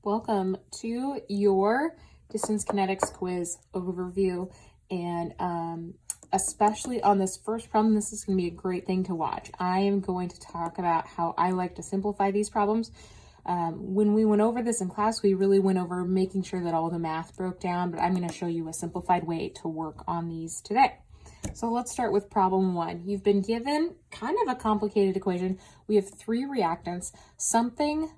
Welcome to your distance kinetics quiz overview, and especially on this first problem, this is going to be a great thing to watch. I am going to talk about how I like to simplify these problems. When we went over this in class, we really went over making sure that all the math broke down, but I'm going to show you a simplified way to work on these today. So let's start with problem one. You've been given kind of a complicated equation. We have three reactants, something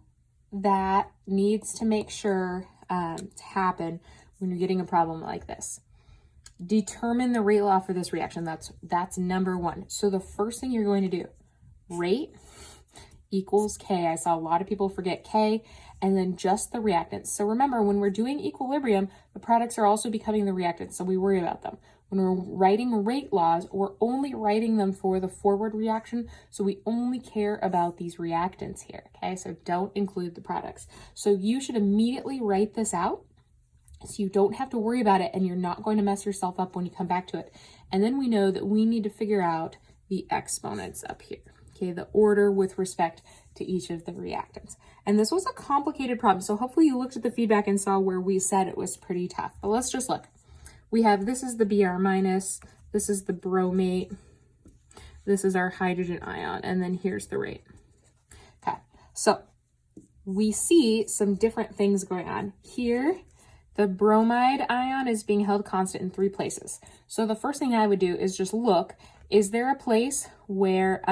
that needs to make sure to happen when you're getting a problem like this. Determine the rate law for this reaction. That's number one. So the first thing you're going to do, rate equals K. I saw a lot of people forget K, and then just the reactants. So remember, when we're doing equilibrium, the products are also becoming the reactants, so we worry about them. When we're writing rate laws, we're only writing them for the forward reaction, so we only care about these reactants here, okay? So don't include the products. So you should immediately write this out so you don't have to worry about it and you're not going to mess yourself up when you come back to it. And then we know that we need to figure out the exponents up here, okay? The order with respect to each of the reactants. And this was a complicated problem, so hopefully you looked at the feedback and saw where we said it was pretty tough. But let's just look. We have, this is the Br minus, this is the bromate, this is our hydrogen ion, and then here's the rate. Okay, so we see some different things going on. Here, the bromide ion is being held constant in three places. So the first thing I would do is just look, is there a place where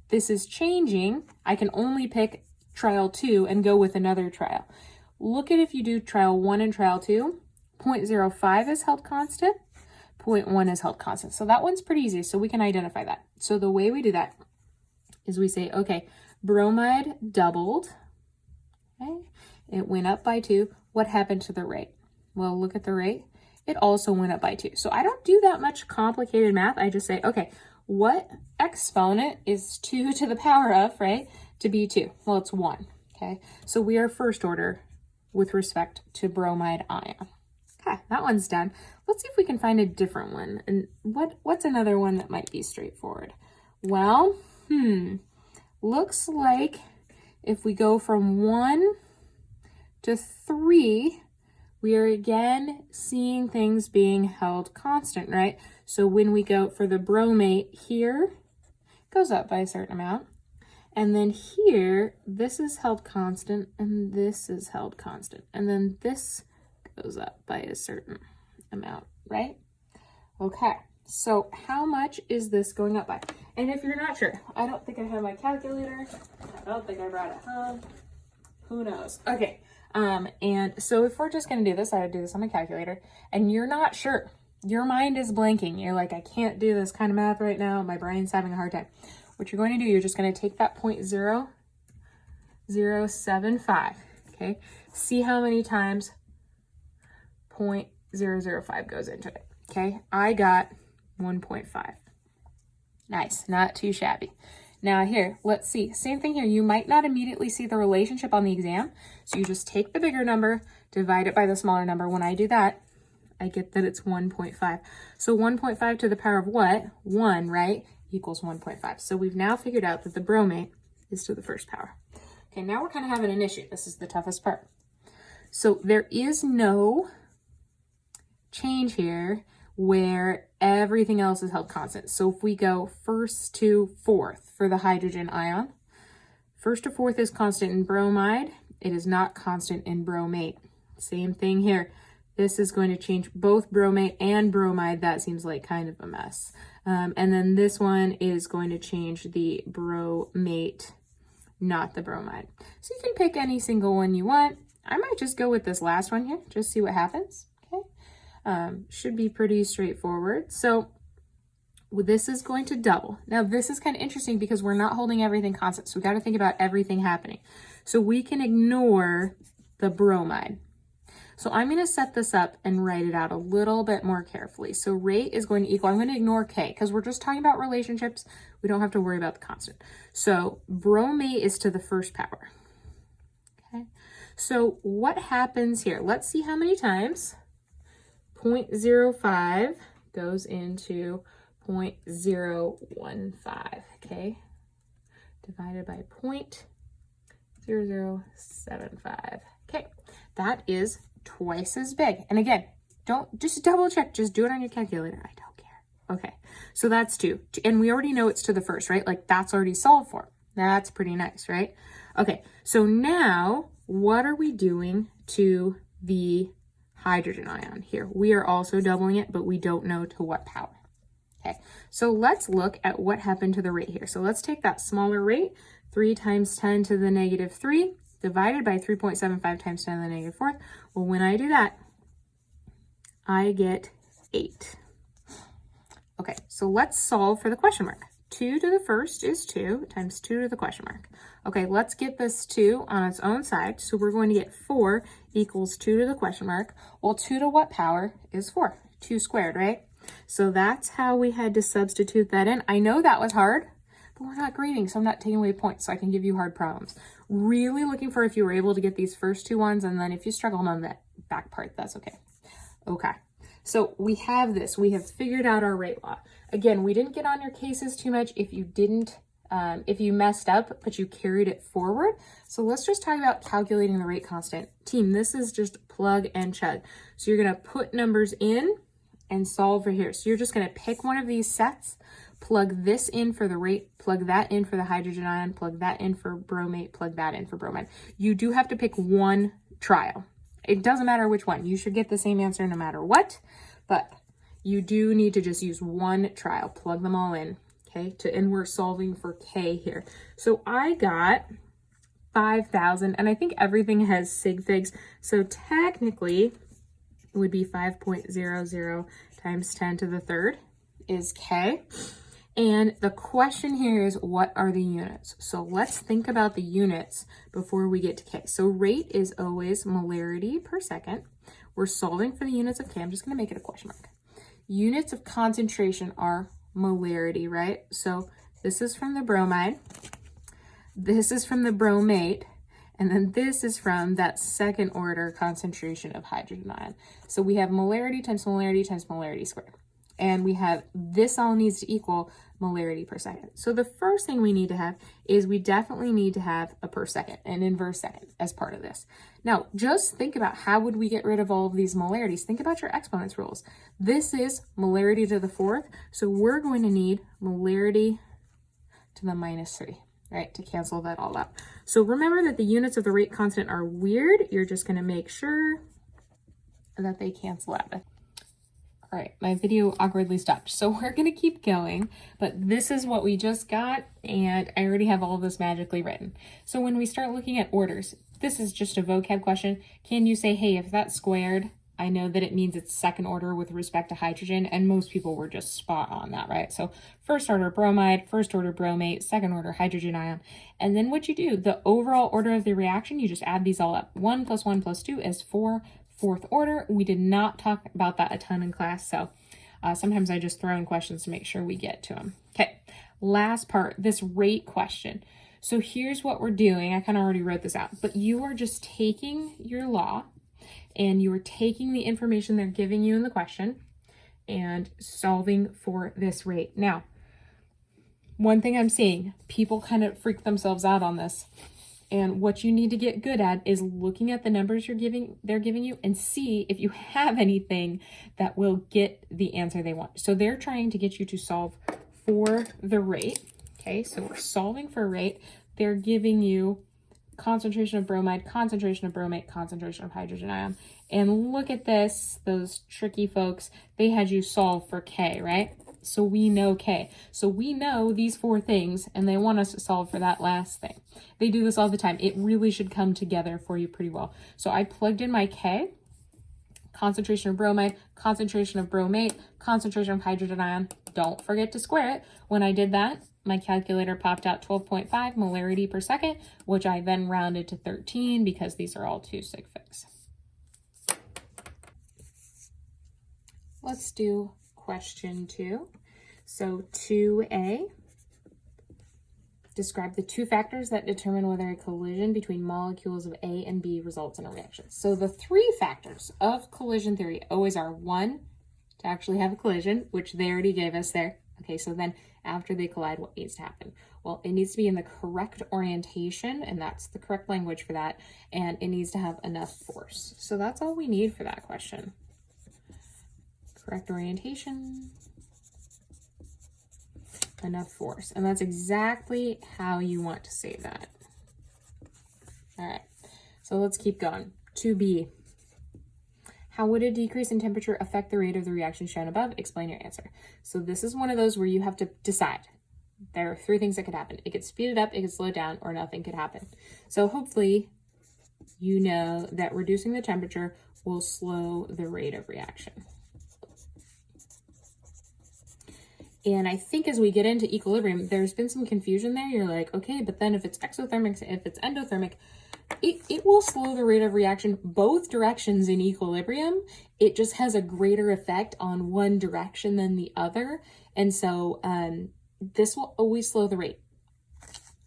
this is changing? I can only pick trial 2 and go with another trial. Look at if you do trial 1 and trial 2. 0.05 is held constant, 0.1 is held constant. So that one's pretty easy, so we can identify that. So the way we do that is we say, okay, bromide doubled, okay, it went up by 2. What happened to the rate? Well, look at the rate. It also went up by 2. So I don't do that much complicated math. I just say, okay, what exponent is 2 to the power of, right, to be 2? Well, it's 1, okay? So we are first order with respect to bromide ion. Okay, that one's done. Let's see if we can find a different one. And what's another one that might be straightforward? Well, looks like if we go from 1 to 3, we are again seeing things being held constant, right? So when we go for the bromate here, it goes up by a certain amount. And then here, this is held constant, and this is held constant. And then this goes up by a certain amount, right? Okay, so how much is this going up by? And if you're not sure, I don't think I have my calculator. I don't think I brought it home. Who knows? Okay, and so if we're just gonna do this, I would do this on my calculator, and you're not sure. Your mind is blanking. You're like, I can't do this kind of math right now. My brain's having a hard time. What you're going to do, you're just going to take that 0.0075, okay? See how many times 0.005 goes into it, okay? I got 1.5. Nice, not too shabby. Now here, let's see. Same thing here. You might not immediately see the relationship on the exam, so you just take the bigger number, divide it by the smaller number. When I do that, I get that it's 1.5. So 1.5 to the power of what? 1, right? Equals 1.5. So we've now figured out that the bromate is to the first power. Okay, now we're kind of having an issue. This is the toughest part. So there is no change here where everything else is held constant. So if we go first to fourth for the hydrogen ion, first to fourth is constant in bromide. It is not constant in bromate. Same thing here. This is going to change both bromate and bromide. That seems like kind of a mess. And then this one is going to change the bromate, not the bromide. So you can pick any single one you want. I might just go with this last one here, just see what happens, okay? Should be pretty straightforward. So this is going to double. Now this is kind of interesting because we're not holding everything constant, so we got to think about everything happening. So we can ignore the bromide. So I'm going to set this up and write it out a little bit more carefully. So rate is going to equal, I'm going to ignore K because we're just talking about relationships. We don't have to worry about the constant. So bromate is to the first power. Okay. So what happens here? Let's see how many times 0.05 goes into 0.015, okay? Divided by 0.0075. Okay, that is twice as big. And again, don't just double check, just do it on your calculator. I don't care. Okay, so that's 2. And we already know it's to the first, right? Like that's already solved for. That's pretty nice, right? Okay, so now what are we doing to the hydrogen ion here? We are also doubling it, but we don't know to what power. Okay, so let's look at what happened to the rate here. So let's take that smaller rate, 3 times 10 to the negative 3, divided by 3.75 times 10 to the negative 4th. Well, when I do that, I get 8. Okay, so let's solve for the question mark. 2 to the first is 2 times 2 to the question mark. Okay, let's get this 2 on its own side. So we're going to get 4 equals 2 to the question mark. Well, 2 to what power is 4? 2 squared, right? So that's how we had to substitute that in. I know that was hard, but we're not grading, so I'm not taking away points, so I can give you hard problems. Really looking for if you were able to get these first 2 ones, and then if you struggled on that back part, that's okay. Okay, so we have this. We have figured out our rate law. Again, we didn't get on your cases too much if you didn't, if you messed up, but you carried it forward. So let's just talk about calculating the rate constant. Team, this is just plug and chug. So you're gonna put numbers in and solve for here. So you're just gonna pick one of these sets, plug this in for the rate, plug that in for the hydrogen ion, plug that in for bromate, plug that in for bromide. You do have to pick one trial. It doesn't matter which one. You should get the same answer no matter what, but you do need to just use one trial, plug them all in, okay? And we're solving for K here. So I got 5,000, and I think everything has sig figs. So technically, it would be 5.00 times 10 to the third is K. And the question here is, what are the units? So let's think about the units before we get to K. So rate is always molarity per second. We're solving for the units of K. I'm just going to make it a question mark. Units of concentration are molarity, right? So this is from the bromide. This is from the bromate. And then this is from that second order concentration of hydrogen ion. So we have molarity times molarity squared. And we have this all needs to equal molarity per second. So the first thing we need to have is we definitely need to have a per second, an inverse second as part of this. Now, just think about how would we get rid of all of these molarities. Think about your exponents rules. This is molarity to the fourth. So we're going to need molarity to the minus 3. Right, to cancel that all out. So remember that the units of the rate constant are weird. You're just going to make sure that they cancel out. All right, my video awkwardly stopped. So we're going to keep going, but this is what we just got, and I already have all of this magically written. So when we start looking at orders, this is just a vocab question. Can you say, hey, if that's squared, I know that it means it's second order with respect to hydrogen, and most people were just spot on that, right? So first order bromide, first order bromate, second order hydrogen ion. And then what you do, the overall order of the reaction, you just add these all up. 1 + 1 + 2 is 4, fourth order. We did not talk about that a ton in class, so sometimes I just throw in questions to make sure we get to them. Okay, last part, this rate question. So here's what we're doing. I kind of already wrote this out, but you are just taking your law, and you are taking the information they're giving you in the question and solving for this rate. Now, one thing I'm seeing, people kind of freak themselves out on this. And what you need to get good at is looking at the numbers they're giving you and see if you have anything that will get the answer they want. So they're trying to get you to solve for the rate. Okay, so we're solving for a rate. They're giving you concentration of bromide, concentration of bromate, concentration of hydrogen ion. And look at this, those tricky folks, they had you solve for K, right? So we know K. So we know these 4 things, and they want us to solve for that last thing. They do this all the time. It really should come together for you pretty well. So I plugged in my K, concentration of bromide, concentration of bromate, concentration of hydrogen ion. Don't forget to square it. When I did that, my calculator popped out 12.5 molarity per second, which I then rounded to 13 because these are all 2 sig figs. Let's do question 2. So 2A, describe the 2 factors that determine whether a collision between molecules of A and B results in a reaction. So the 3 factors of collision theory always are 1, to actually have a collision, which they already gave us there. Okay, so then after they collide, what needs to happen? Well, it needs to be in the correct orientation, and that's the correct language for that, and it needs to have enough force. So that's all we need for that question. Correct orientation, enough force. And that's exactly how you want to say that. All right, so let's keep going. 2B. How would a decrease in temperature affect the rate of the reaction shown above? Explain your answer. So this is one of those where you have to decide. There are 3 things that could happen. It could speed it up, it could slow it down, or nothing could happen. So hopefully you know that reducing the temperature will slow the rate of reaction. And I think as we get into equilibrium, there's been some confusion there. You're like, okay, but then if it's exothermic, if it's endothermic, it will slow the rate of reaction both directions in equilibrium. It just has a greater effect on one direction than the other. And so this will always slow the rate.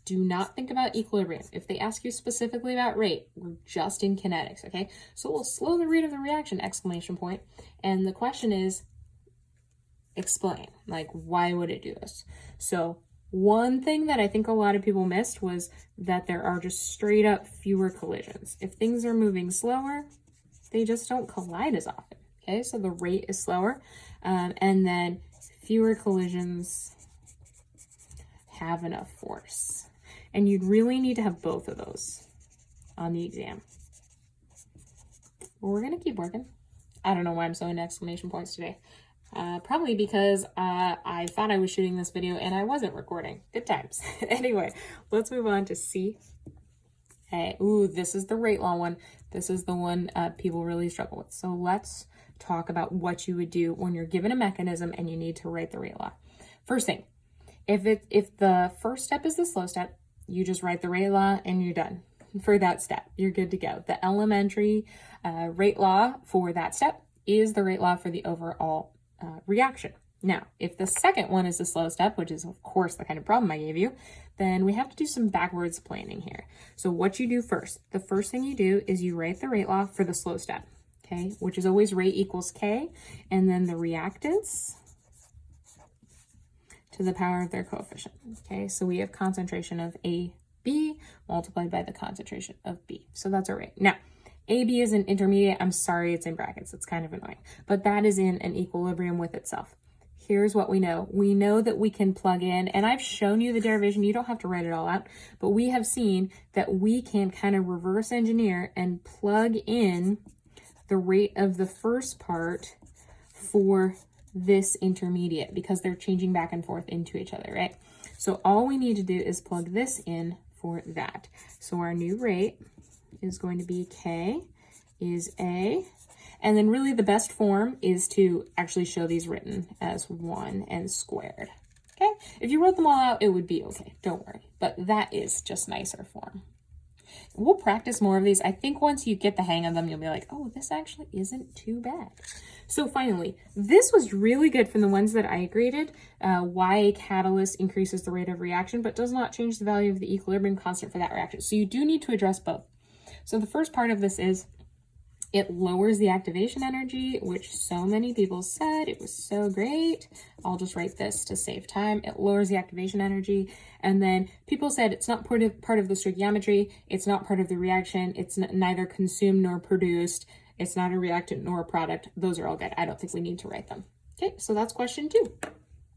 Do not think about equilibrium. If they ask you specifically about rate, we're just in kinetics, okay? So it will slow the rate of the reaction, exclamation point. And the question is, explain, like, why would it do this? So one thing that I think a lot of people missed was that there are just straight up fewer collisions. If things are moving slower, they just don't collide as often, okay? So the rate is slower, and then fewer collisions have enough force. And you'd really need to have both of those on the exam. Well, we're gonna keep working. I don't know why I'm so into exclamation points today. Probably because I thought I was shooting this video and I wasn't recording. Good times. Anyway, let's move on to C. Hey, ooh, this is the rate law one. This is the one people really struggle with. So let's talk about what you would do when you're given a mechanism and you need to write the rate law. First thing, if the first step is the slow step, you just write the rate law and you're done. For that step, you're good to go. The elementary rate law for that step is the rate law for the overall reaction. Now, if the second one is the slow step, which is of course the kind of problem I gave you, then we have to do some backwards planning here. So what you do first, the first thing you do is you write the rate law for the slow step, okay, which is always rate equals K, and then the reactants to the power of their coefficient, okay? So we have concentration of AB multiplied by the concentration of B. So that's our rate. Now, AB is an intermediate. I'm sorry it's in brackets. It's kind of annoying. But that is in an equilibrium with itself. Here's what we know. We know that we can plug in, and I've shown you the derivation. You don't have to write it all out. But we have seen that we can kind of reverse engineer and plug in the rate of the first part for this intermediate because they're changing back and forth into each other, right? So all we need to do is plug this in for that. So our new rate is going to be K is A. And then really the best form is to actually show these written as 1 and squared. Okay? If you wrote them all out, it would be okay. Don't worry. But that is just nicer form. We'll practice more of these. I think once you get the hang of them, you'll be like, oh, this actually isn't too bad. So finally, this was really good from the ones that I graded. Why a catalyst increases the rate of reaction, but does not change the value of the equilibrium constant for that reaction. So you do need to address both. So the first part of this is it lowers the activation energy, which so many people said it was so great. I'll just write this to save time. It lowers the activation energy. And then people said it's not part of the stoichiometry. It's not part of the reaction. It's neither consumed nor produced. It's not a reactant nor a product. Those are all good. I don't think we need to write them. Okay, so that's question 2.